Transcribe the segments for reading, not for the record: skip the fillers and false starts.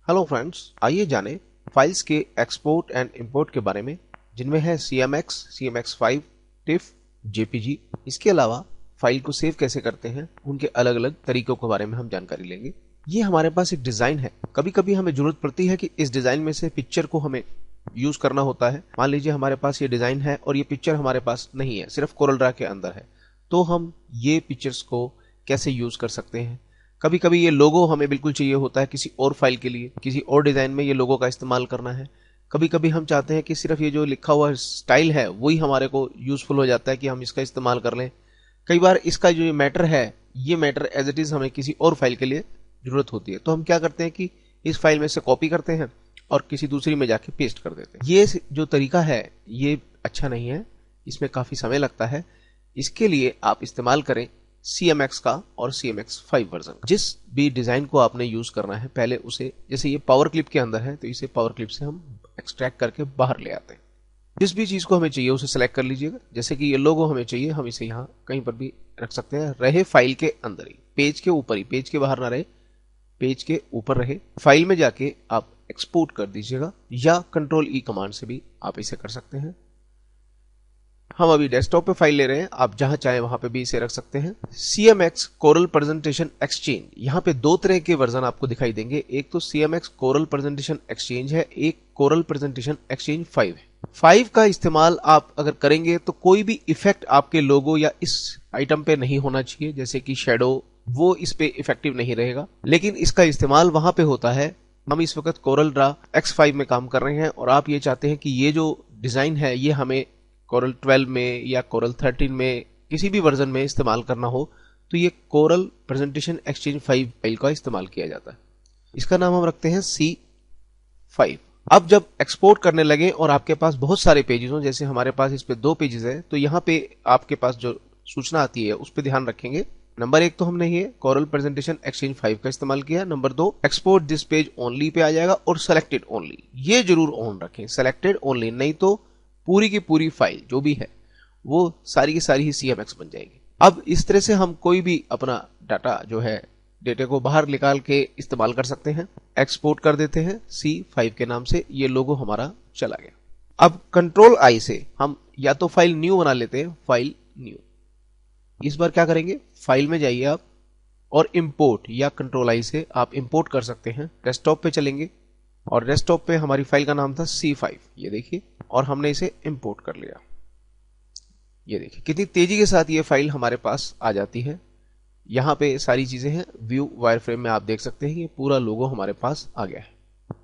Hello friends, आइए जानें files के एक्सपोर्ट एंड इंपोर्ट के बारे में, जिनमें है CMX, CMX5, TIFF, JPG। इसके अलावा फाइल को सेव कैसे करते हैं, उनके अलग अलग तरीकों के बारे में हम जानकारी लेंगे। ये हमारे पास एक डिजाइन है। कभी कभी हमें जरूरत पड़ती है कि इस डिजाइन में से पिक्चर को हमें यूज करना होता है। मान लीजिए हमारे पास ये डिजाइन है और ये पिक्चर हमारे पास नहीं है, सिर्फ कोरल ड्रा के अंदर है, तो हम ये पिक्चर्स को कैसे यूज कर सकते हैं। कभी कभी ये लोगो हमें बिल्कुल चाहिए होता है किसी और फाइल के लिए, किसी और डिजाइन में ये लोगो का इस्तेमाल करना है। कभी कभी हम चाहते हैं कि सिर्फ ये जो लिखा हुआ स्टाइल है वही हमारे को यूजफुल हो जाता है कि हम इसका इस्तेमाल कर लें। कई बार इसका जो मैटर है, ये मैटर एज इट इज हमें किसी और फाइल के लिए जरूरत होती है, तो हम क्या करते हैं कि इस फाइल में से कॉपी करते हैं और किसी दूसरी में जाके पेस्ट कर देते हैं। ये जो तरीका है ये अच्छा नहीं है, इसमें काफी समय लगता है। इसके लिए आप इस्तेमाल करें CMX का और CMX5 वर्जन। जिस भी डिजाइन को आपने यूज करना है, पहले उसे, जैसे ये पावर क्लिप के अंदर है तो इसे पावर क्लिप से हम एक्सट्रैक्ट करके बाहर ले आते हैं। जिस भी चीज को हमें चाहिए उसे सेलेक्ट कर लीजिएगा। जैसे कि ये लोगो हमें चाहिए, हम इसे यहाँ कहीं पर भी रख सकते हैं, रहे फाइल के अंदर ही, पेज के ऊपर ही, पेज के बाहर ना रहे, पेज के ऊपर रहे। फाइल में जाके आप एक्सपोर्ट कर दीजिएगा या Ctrl E कमांड से भी आप इसे कर सकते हैं। हम अभी डेस्कटॉप पे फाइल ले रहे हैं, आप जहां चाहे वहां पे भी इसे रख सकते हैं। CMX कोरल प्रेजेंटेशन एक्सचेंज, यहाँ पे दो तरह के वर्जन आपको दिखाई देंगे। एक तो CMX कोरल प्रेजेंटेशन एक्सचेंज है, एक कोरल प्रेजेंटेशन एक्सचेंज 5 है। 5 का इस्तेमाल आप अगर करेंगे तो कोई भी इफेक्ट आपके लोगो या इस आइटम पे नहीं होना चाहिए, जैसे कि शेडो, वो इस पे इफेक्टिव नहीं रहेगा। लेकिन इसका इस्तेमाल वहां पे होता है। हम इस वक्त कोरल ड्रा X5 में काम कर रहे हैं और आप ये चाहते हैं कि ये जो डिजाइन है ये हमें कोरल 12 में या कोरल 13 में किसी भी वर्जन में इस्तेमाल करना हो, तो ये कोरल प्रेजेंटेशन एक्सचेंज 5 फाइल का इस्तेमाल किया जाता है। इसका नाम हम रखते हैं C5। अब जब एक्सपोर्ट करने लगे और आपके पास बहुत सारे पेजेस हो, जैसे हमारे पास इस पे 2 पेजेस है, तो यहाँ पे आपके पास जो सूचना आती है उस पर ध्यान रखेंगे। नंबर 1 तो हमने ये कोरल प्रेजेंटेशन एक्सचेंज 5 का इस्तेमाल किया। Number 2 export this page only pay आ जाएगा और सेलेक्टेड ओनली, ये जरूर ऑन रखें, सेलेक्टेड ओनली, नहीं तो पूरी की पूरी फाइल जो भी है वो सारी की सारी ही CMX बन जाएगी। अब इस तरह से हम कोई भी अपना डाटा जो है, डेटा को बाहर निकाल के इस्तेमाल कर सकते हैं। एक्सपोर्ट कर देते हैं C5 के नाम से, ये लोगो हमारा चला गया। अब Ctrl I से हम या तो फाइल न्यू बना लेते हैं, फाइल न्यू। इस बार क्या करेंगे, फाइल में जाइए आप और इंपोर्ट या Ctrl I से आप इंपोर्ट कर सकते हैं। डेस्कटॉप पे चलेंगे और डेस्कटॉप पे हमारी फाइल का नाम था C5, ये देखिए, और हमने इसे इंपोर्ट कर लिया। ये देखिए कितनी तेजी के साथ ये फाइल हमारे पास आ जाती है। यहाँ पे सारी चीजें हैं, व्यू वायरफ्रेम में आप देख सकते हैं ये पूरा लोगो हमारे पास आ गया है।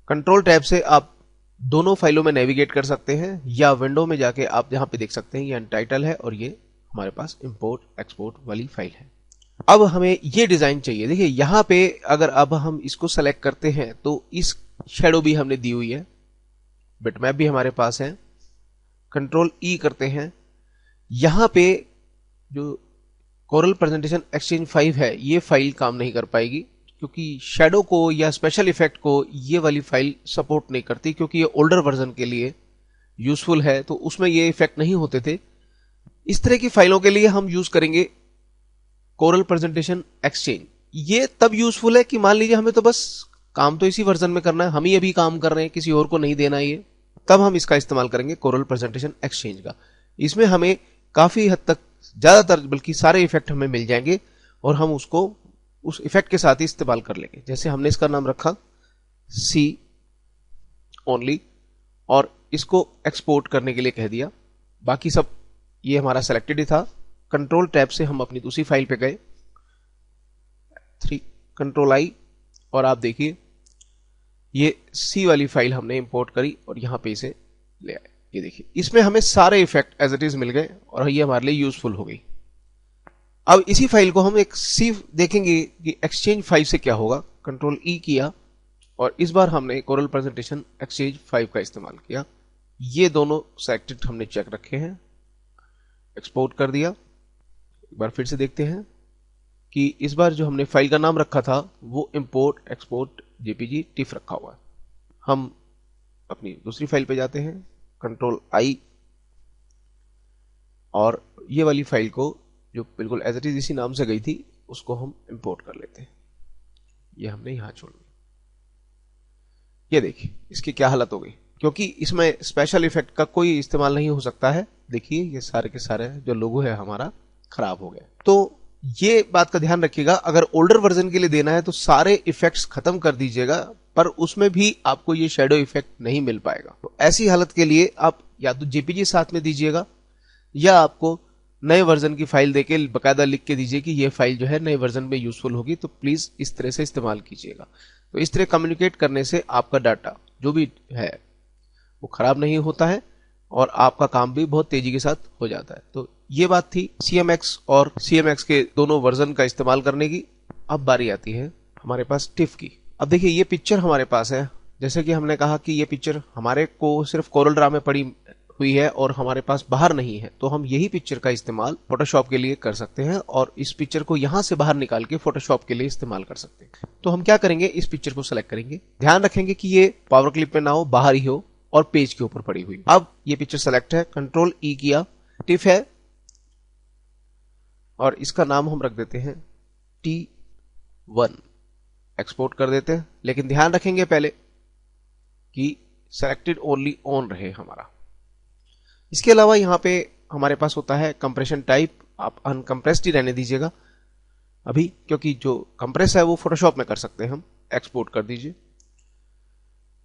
कंट्रोल टैब से आप दोनों फाइलों में नेविगेट कर सकते हैं या विंडो में जाके आप यहाँ पे देख सकते हैं ये अनटाइटल है और ये हमारे पास इंपोर्ट एक्सपोर्ट वाली फाइल है। अब हमें ये डिजाइन चाहिए। देखिए यहाँ पे अगर अब हम इसको सेलेक्ट करते हैं तो इस शेडो भी हमने दी हुई है, बिटमैप भी हमारे पास है। Ctrl E करते हैं, यहां पे जो कोरल प्रेजेंटेशन एक्सचेंज 5 है ये फाइल काम नहीं कर पाएगी, क्योंकि शेडो को या स्पेशल इफेक्ट को ये वाली फाइल सपोर्ट नहीं करती, क्योंकि ये ओल्डर वर्जन के लिए यूजफुल है, तो उसमें ये इफेक्ट नहीं होते थे। इस तरह की फाइलों के लिए हम यूज करेंगे कोरल प्रेजेंटेशन एक्सचेंज। ये तब यूजफुल है कि मान लीजिए हमें तो बस काम तो इसी वर्जन में करना है, हम ही अभी काम कर रहे हैं, किसी और को नहीं देना ये, तब हम इसका इस्तेमाल करेंगे कोरल प्रेजेंटेशन एक्सचेंज का। इसमें हमें काफी हद तक, ज्यादातर बल्कि सारे इफेक्ट हमें मिल जाएंगे और हम उसको उस इफेक्ट के साथ ही इस्तेमाल कर लेंगे। जैसे हमने इसका नाम रखा C ओनली और इसको एक्सपोर्ट करने के लिए कह दिया। बाकी सब ये हमारा सेलेक्टेड ही था। कंट्रोल टैब से हम अपनी दूसरी फाइल पे गए, Ctrl I, और आप देखिए ये C वाली फाइल हमने इंपोर्ट करी और यहां पे इसे ले आए। ये देखिए इसमें हमें सारे इफेक्ट एज इट इज मिल गए और ये हमारे लिए यूजफुल हो गई। अब इसी फाइल को हम एक C देखेंगे कि एक्सचेंज 5 से क्या होगा। Ctrl E किया और इस बार हमने कोरल प्रेजेंटेशन एक्सचेंज 5 का इस्तेमाल किया। ये दोनों सेलेक्टेड हमने चेक रखे हैं, एक्सपोर्ट कर दिया। एक बार फिर से देखते हैं कि इस बार जो हमने फाइल का नाम रखा था वो इंपोर्ट एक्सपोर्ट JPG TIFF रखा हुआ है। हम अपनी दूसरी फाइल पे जाते हैं, Ctrl I, और ये वाली फाइल को जो बिल्कुल एज इट इज इसी नाम से गई थी उसको हम इंपोर्ट कर लेते हैं। ये हमने यहां छोड़ दिया। ये देखिए इसकी क्या हालत हो गई, क्योंकि इसमें स्पेशल इफेक्ट का कोई इस्तेमाल नहीं हो सकता है। देखिए ये सारे के सारे जो लोगो है हमारा खराब हो गया। तो ये बात का ध्यान रखिएगा, अगर ओल्डर वर्जन के लिए देना है तो सारे इफेक्ट्स खत्म कर दीजिएगा, पर उसमें भी आपको ये शेडो इफेक्ट नहीं मिल पाएगा। तो ऐसी हालत के लिए आप या तो जेपीजी साथ में दीजिएगा, या आपको नए वर्जन की फाइल देके बकायदा लिख के दीजिए कि ये फाइल जो है नए वर्जन में यूजफुल होगी, तो प्लीज इस तरह से इस्तेमाल कीजिएगा। तो इस तरह कम्युनिकेट करने से आपका डाटा जो भी है वो खराब नहीं होता है और आपका काम भी बहुत तेजी के साथ हो जाता है। तो ये बात थी CMX और CMX के दोनों वर्जन का इस्तेमाल करने की। अब बारी आती है हमारे पास टिफ की। अब देखिए ये पिक्चर हमारे पास है, जैसे कि हमने कहा कि ये पिक्चर हमारे को सिर्फ कोरल ड्रा में पड़ी हुई है और हमारे पास बाहर नहीं है, तो हम यही पिक्चर का इस्तेमाल फोटोशॉप के लिए कर सकते हैं और इस पिक्चर को यहां से बाहर निकाल के फोटोशॉप के लिए इस्तेमाल कर सकते हैं। तो हम क्या करेंगे, इस पिक्चर को सिलेक्ट करेंगे, ध्यान रखेंगे कि ये पावर क्लिप में ना हो, बाहर ही हो और पेज के ऊपर पड़ी हुई। अब ये पिक्चर सेलेक्ट है, कंट्रोल E किया, टिफ है और इसका नाम हम रख देते हैं T1। एक्सपोर्ट कर देते हैं, लेकिन ध्यान रखेंगे पहले कि सेलेक्टेड ओनली ऑन रहे हमारा। इसके अलावा यहां पे हमारे पास होता है कंप्रेशन टाइप, आप अनकंप्रेस्ड ही रहने दीजिएगा अभी, क्योंकि जो कंप्रेस है वो फोटोशॉप में कर सकते हैं हम। एक्सपोर्ट कर दीजिए।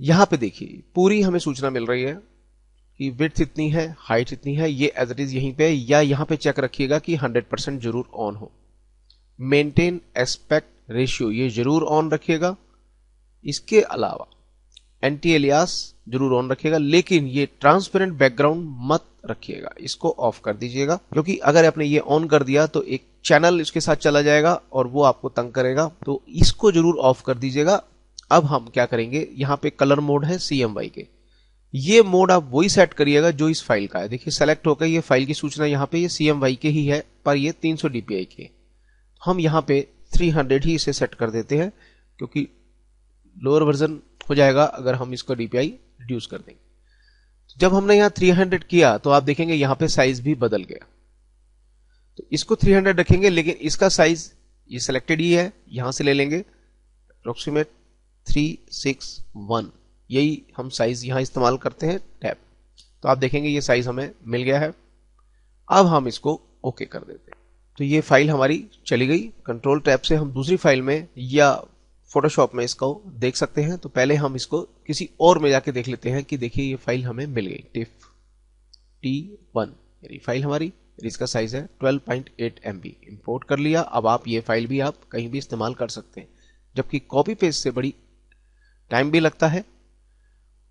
यहां पे देखिए पूरी हमें सूचना मिल रही है कि विड्थ इतनी है, हाइट इतनी है, ये एज इट इज यहीं पे, या यहां पे चेक रखिएगा कि 100% जरूर ऑन हो। मेंटेन एस्पेक्ट रेशियो ये जरूर ऑन रखिएगा। इसके अलावा एंटी एलियास जरूर ऑन रखिएगा, लेकिन ये ट्रांसपेरेंट बैकग्राउंड मत रखिएगा, इसको ऑफ कर दीजिएगा, क्योंकि अगर आपने ये ऑन कर दिया तो एक चैनल इसके साथ चला जाएगा और वो आपको तंग करेगा, तो इसको जरूर ऑफ कर दीजिएगा। अब हम क्या करेंगे, यहां पे कलर मोड है CMY के, ये मोड आप वही सेट करिएगा जो इस फाइल का है। देखिए सेलेक्ट होकर ये फाइल की सूचना यहाँ पे ये CMY के ही है, पर ये 300 DPI के। हम यहाँ पे 300 ही इसे सेट कर देते हैं, क्योंकि लोअर वर्जन हो जाएगा अगर हम इसको DPI रिड्यूस कर देंगे। जब हमने यहाँ 300 किया तो आप देखेंगे यहाँ पे साइज भी बदल गया। तो इसको 300 रखेंगे, लेकिन इसका साइज ये सिलेक्टेड ही है, यहां से ले लेंगे अप्रोक्सीमेट 361, यही हम साइज यहां इस्तेमाल करते हैं टैब। तो आप देखेंगे ये साइज हमें मिल गया है। अब हम इसको ओके कर देते हैं। तो ये फाइल हमारी चली गई। कंट्रोल टैब से हम दूसरी फाइल में या फोटोशॉप में इसको देख सकते हैं। तो पहले हम इसको किसी और में जाके देख लेते हैं कि देखिए ये फाइल हमें मिल गई, टिफ T1 ये फाइल हमारी, इसका साइज है 12.8 MB। इंपोर्ट कर लिया। अब आप ये फाइल भी आप कहीं भी इस्तेमाल कर सकते हैं, जबकि कॉपी पेस्ट से बड़ी टाइम भी लगता है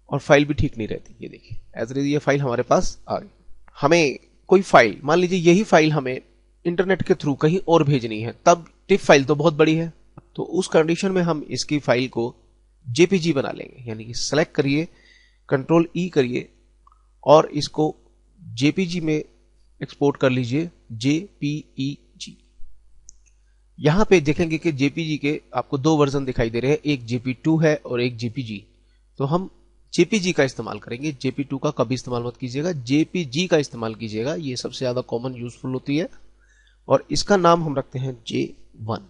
और फाइल भी ठीक नहीं रहती। ये देखिए एज इट इज ये फाइल हमारे पास आ गई। हमें कोई फाइल, मान लीजिए यही फाइल हमें इंटरनेट के थ्रू कहीं और भेजनी है, तब टिफ फाइल तो बहुत बड़ी है, तो उस कंडीशन में हम इसकी फाइल को JPG बना लेंगे। यानी कि सेलेक्ट करिए, कंट्रोल E करिए और इसको JPG में एक्सपोर्ट कर लीजिए, JPEG। यहां पे देखेंगे कि JPG के आपको दो वर्जन दिखाई दे रहे हैं, एक JP2 है और एक JPG। तो हम JPG का इस्तेमाल करेंगे, JP2 का कभी इस्तेमाल मत कीजिएगा, JPG का इस्तेमाल कीजिएगा। ये सबसे ज्यादा कॉमन यूजफुल होती है और इसका नाम हम रखते हैं J1,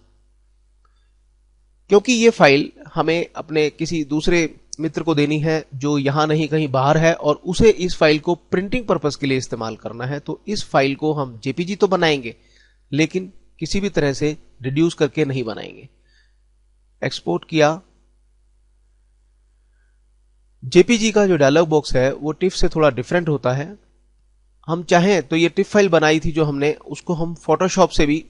क्योंकि ये फाइल हमें अपने किसी दूसरे मित्र को देनी है जो यहां नहीं कहीं बाहर है और उसे इस फाइल को प्रिंटिंग पर्पस के लिए इस्तेमाल करना है। तो इस फाइल को हम JPG तो बनाएंगे, लेकिन किसी भी तरह से रिड्यूस करके नहीं बनाएंगे। एक्सपोर्ट किया। JPG का जो डायलॉग बॉक्स है वो टिफ से थोड़ा डिफरेंट होता है। हम चाहें तो ये टिफ फाइल बनाई थी जो हमने, उसको हम फोटोशॉप से भी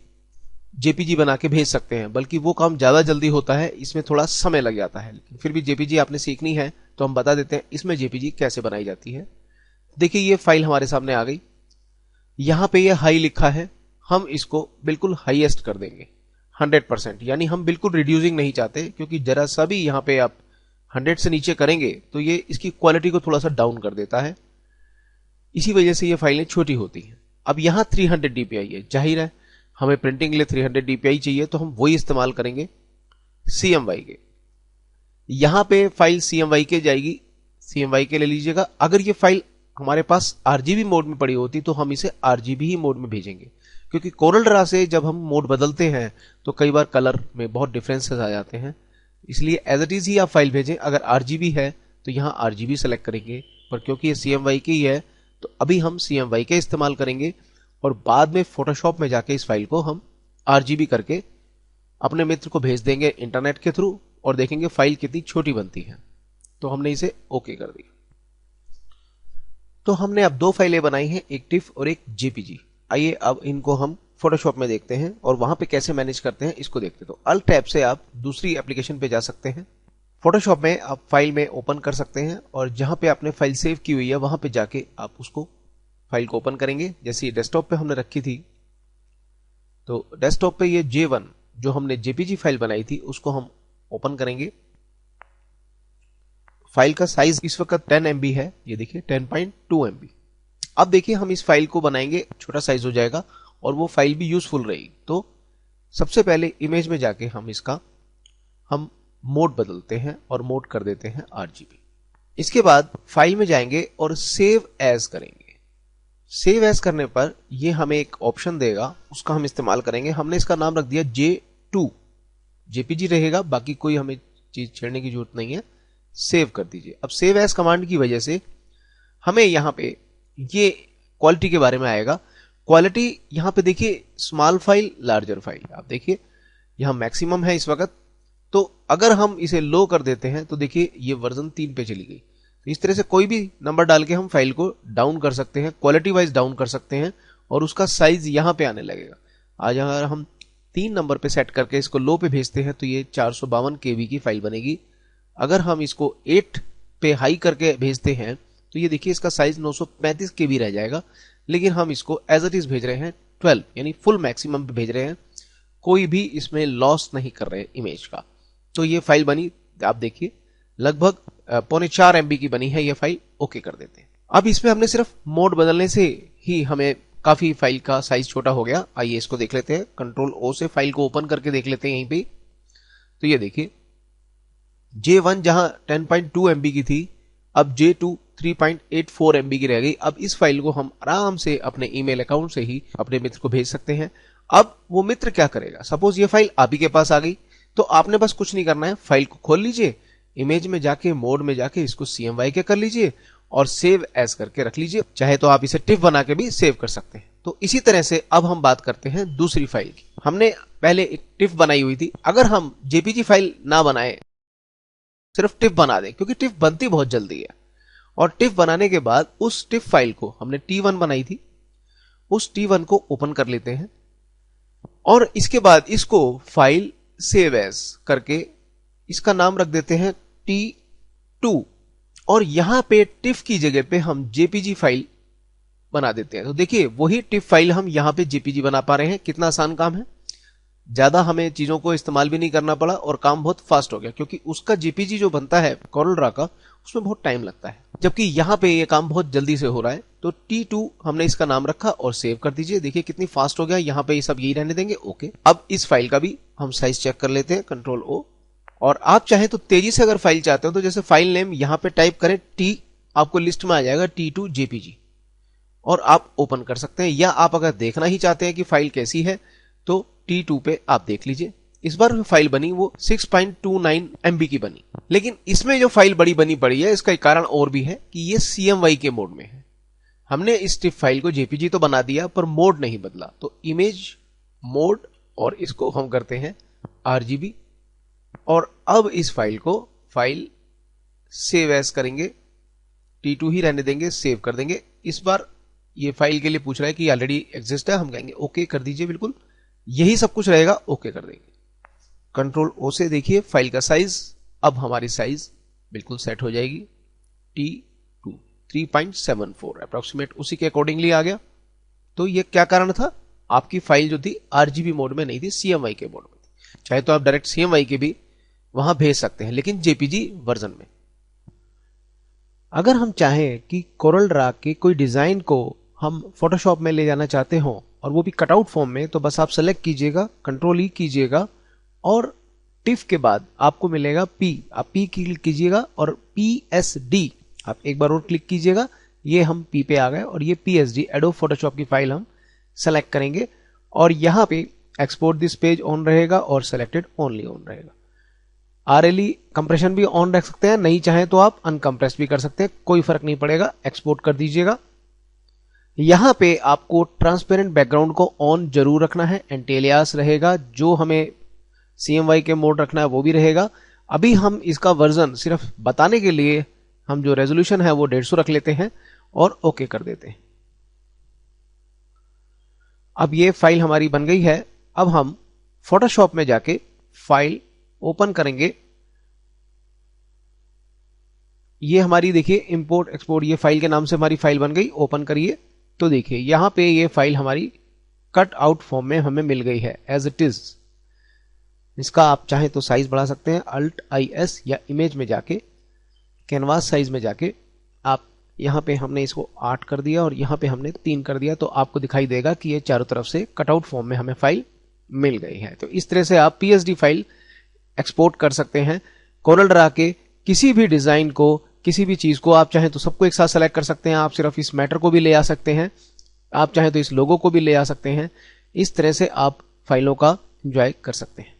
JPG बना के भेज सकते हैं, बल्कि वो काम ज्यादा जल्दी होता है, इसमें थोड़ा समय लग जाता है। लेकिन फिर भी JPG आपने सीखनी है तो हम बता देते हैं इसमें JPG कैसे बनाई जाती है। देखिए ये फाइल हमारे सामने आ गई। यहां पे ये हाई लिखा है, हम इसको बिल्कुल हाईएस्ट कर देंगे 100%। यानी हम बिल्कुल रिड्यूसिंग नहीं चाहते, क्योंकि जरा सा भी यहां पे आप 100 से नीचे करेंगे तो ये इसकी क्वालिटी को थोड़ा सा डाउन कर देता है, इसी वजह से ये फाइलें छोटी होती हैं। अब यहां 300 DPI है, जाहिर है हमें प्रिंटिंग के लिए 300 DPI चाहिए, तो हम वही इस्तेमाल करेंगे CMY के। यहां पे फाइल CMY के जाएगी, CMY के ले लीजिएगा। अगर ये फाइल हमारे पास RGB मोड में पड़ी होती तो हम इसे RGB ही मोड में भेजेंगे, क्योंकि कोरल ड्रा से जब हम मोड बदलते हैं तो कई बार कलर में बहुत डिफरेंसेस आ जाते हैं। इसलिए एज इट इज ही आप फाइल भेजें। अगर RGB है तो यहाँ RGB सेलेक्ट करेंगे, पर क्योंकि ये CMYK ही है तो अभी हम CMYK इस्तेमाल करेंगे और बाद में फोटोशॉप में जाके इस फाइल को हम RGB करके अपने मित्र को भेज देंगे इंटरनेट के थ्रू और देखेंगे फाइल कितनी छोटी बनती है। तो हमने इसे ओके कर दिया। तो हमने अब दो फाइलें बनाई हैं, एक टिफ और एक JPG। आइए अब इनको हम फोटोशॉप में देखते हैं और वहां पे कैसे मैनेज करते हैं इसको देखते हैं। तो अल्ट टैब से आप दूसरी एप्लीकेशन पे जा सकते हैं। फोटोशॉप में आप फाइल में ओपन कर सकते हैं और जहां पे आपने फाइल सेव की हुई है वहां पे जाके आप उसको फाइल को ओपन करेंगे। जैसे डेस्कटॉप पे हमने रखी थी तो डेस्कटॉप पे ये J1 जो हमने JPG फाइल बनाई थी उसको हम ओपन करेंगे। फाइल का साइज इस वक्त 10 MB है, ये देखिए 10.2 MB। अब देखिए हम इस फाइल को बनाएंगे, छोटा साइज हो जाएगा और वो फाइल भी यूजफुल रहेगी। तो सबसे पहले इमेज में जाके हम मोड बदलते हैं और मोड कर देते हैं RGB। इसके बाद फाइल में जाएंगे और सेव एज करेंगे। सेव एज करने पर ये हमें एक ऑप्शन देगा, उसका हम इस्तेमाल करेंगे। हमने इसका नाम रख दिया J2, JPG रहेगा, बाकी कोई हमें चीज छेड़ने की जरूरत नहीं है। सेव कर दीजिए। अब सेव एज कमांड की वजह से हमें यहाँ पे ये क्वालिटी के बारे में आएगा। क्वालिटी यहाँ पे देखिए स्मॉल फाइल, लार्जर फाइल, आप देखिए यहाँ मैक्सिमम है इस वक्त। तो अगर हम इसे लो कर देते हैं तो देखिए ये वर्जन 3 पे चली गई। तो इस तरह से कोई भी नंबर डाल के हम फाइल को डाउन कर सकते हैं, क्वालिटी वाइज डाउन कर सकते हैं और उसका साइज यहाँ पे आने लगेगा। आज अगर हम 3 नंबर पे सेट करके इसको लो पे भेजते हैं तो ये 452 KB की फाइल बनेगी। अगर हम इसको 8 पे हाई करके भेजते हैं तो ये देखिए इसका साइज 935 KB रह जाएगा। लेकिन हम इसको एज इट इज भेज रहे हैं 12 यानी फुल मैक्सिमम पे भेज रहे हैं, कोई भी इसमें लॉस नहीं कर रहे इमेज का। तो ये फाइल बनी, आप देखिए लगभग 3.25 MB की बनी है ये फाइल। ओके कर देते हैं। अब इसमें हमने सिर्फ मोड बदलने से ही हमें काफी फाइल का साइज छोटा हो गया। आइए इसको देख लेते हैं। कंट्रोल O से फाइल को ओपन करके देख लेते हैं यहीं पे। तो ये देखिए J1 जहां 10.2 MB की थी, अब J2 3.84 MB की रह गई। अब इस फाइल को हम आराम से अपने ईमेल अकाउंट से ही अपने मित्र को भेज सकते हैं। अब वो मित्र क्या करेगा, सपोज ये फाइल आप ही के पास आ गई तो आपने बस कुछ नहीं करना है, फाइल को खोल लीजिए, इमेज में जाके मोड में जाके इसको CMYK कर लीजिए और सेव एज करके रख लीजिए। चाहे तो आप इसे टिफ बना के भी सेव कर सकते हैं। तो इसी तरह से अब हम बात करते हैं दूसरी फाइल की। हमने पहले एक टिफ बनाई हुई थी। अगर हम JPG फाइल ना बनाए, सिर्फ टिफ बना दें, क्योंकि टिफ बनती बहुत जल्दी है, और टिफ बनाने के बाद उस टिफ फाइल को हमने T1 बनाई थी, उस T1 को ओपन कर लेते हैं और इसके बाद इसको फाइल सेव एज करके इसका नाम रख देते हैं T2 और यहां पे टिफ की जगह पे हम JPG फाइल बना देते हैं। तो देखिए वही टिफ फाइल हम यहां पे JPG बना पा रहे हैं। कितना आसान काम है, ज्यादा हमें चीजों को इस्तेमाल भी नहीं करना पड़ा और काम बहुत फास्ट हो गया, क्योंकि उसका JPG जो बनता है कोरल ड्रा का, उसमें बहुत टाइम लगता है, जबकि यहां पे ये काम बहुत जल्दी से हो रहा है। तो T2 हमने इसका नाम रखा और सेव कर दीजिए। देखिए कितनी फास्ट हो गया। यहाँ पे ये सब यही रहने देंगे। ओके, अब इस फाइल का भी हम साइज चेक कर लेते हैं, कंट्रोल O। और आप चाहें तो तेजी से अगर फाइल चाहते हो तो जैसे फाइल नेम यहाँ पे टाइप करें T, आपको लिस्ट में आ जाएगा T2 JPG और आप ओपन कर सकते हैं। या आप अगर देखना ही चाहते हैं कि फाइल कैसी है तो T2 पे आप देख लीजिए। इस बार जो फाइल बनी वो 6.29 MB की बनी, लेकिन इसमें जो फाइल बड़ी बनी पड़ी है इसका एक कारण और भी है कि ये CMYK मोड में है। हमने इस टिफ फाइल को JPG तो बना दिया पर मोड नहीं बदला। तो इमेज मोड और इसको हम करते हैं RGB और अब इस फाइल को फाइल सेव एज करेंगे, T2 ही रहने देंगे, सेव कर देंगे। इस बार ये फाइल के लिए पूछ रहा है कि ऑलरेडी एग्जिस्ट है, हम कहेंगे ओके कर दीजिए, बिल्कुल यही सब कुछ रहेगा, ओके कर देंगे। कंट्रोल O से देखिए फाइल का साइज, अब हमारी साइज बिल्कुल सेट हो जाएगी। T2 3.74 अप्रोक्सीमेट उसी के अकॉर्डिंगली आ गया। तो ये क्या कारण था, आपकी फाइल जो थी RGB मोड में नहीं थी, CMYK मोड में थी। चाहे तो आप डायरेक्ट CMYK भी वहां भेज सकते हैं, लेकिन JPG वर्जन में। अगर हम चाहें कि कोरल ड्रा के कोई डिजाइन को हम फोटोशॉप में ले जाना चाहते हो और वो भी कटआउट फॉर्म में, तो बस आप सेलेक्ट कीजिएगा, कंट्रोल E कीजिएगा और टिफ के बाद आपको मिलेगा P, आप P क्लिक कीजिएगा और PSD आप एक बार और क्लिक कीजिएगा। ये हम P पे आ गए और ये PSD एडोब फोटोशॉप की फाइल हम सेलेक्ट करेंगे और यहाँ पे एक्सपोर्ट दिस पेज ऑन रहेगा और सेलेक्टेड ओनली ऑन रहेगा। RLE कंप्रेशन भी ऑन रख सकते हैं, नहीं चाहे तो आप अनकंप्रेस भी कर सकते हैं, कोई फर्क नहीं पड़ेगा, एक्सपोर्ट कर दीजिएगा। यहां पे आपको ट्रांसपेरेंट बैकग्राउंड को ऑन जरूर रखना है, एंटी एलियास रहेगा, जो हमें CMY के मोड रखना है वो भी रहेगा। अभी हम इसका वर्जन सिर्फ बताने के लिए हम जो रेजोल्यूशन है वो 150 रख लेते हैं और ओके कर देते हैं। अब ये फाइल हमारी बन गई है। अब हम फोटोशॉप में जाके फाइल ओपन करेंगे। ये हमारी देखिए इंपोर्ट एक्सपोर्ट, ये फाइल के नाम से हमारी फाइल बन गई। ओपन करिए तो देखिए यहां पे ये फाइल हमारी कट आउट फॉर्म में हमें मिल गई है एज इट इज। इसका आप चाहें तो साइज बढ़ा सकते हैं, Alt+IS या इमेज में जाके कैनवास साइज में जाके आप यहाँ पे हमने इसको 8 कर दिया और यहाँ पे हमने 3 कर दिया, तो आपको दिखाई देगा कि ये चारों तरफ से कटआउट फॉर्म में हमें फाइल मिल गई है। तो इस तरह से आप PSD फाइल एक्सपोर्ट कर सकते हैं। कोरल ड्रा के किसी भी डिजाइन को, किसी भी चीज को आप चाहें तो सबको एक साथ सेलेक्ट कर सकते हैं। आप सिर्फ इस मैटर को भी ले आ सकते हैं, आप चाहें तो इस लोगो को भी ले आ सकते हैं। इस तरह से आप फाइलों का एंजॉय कर सकते हैं।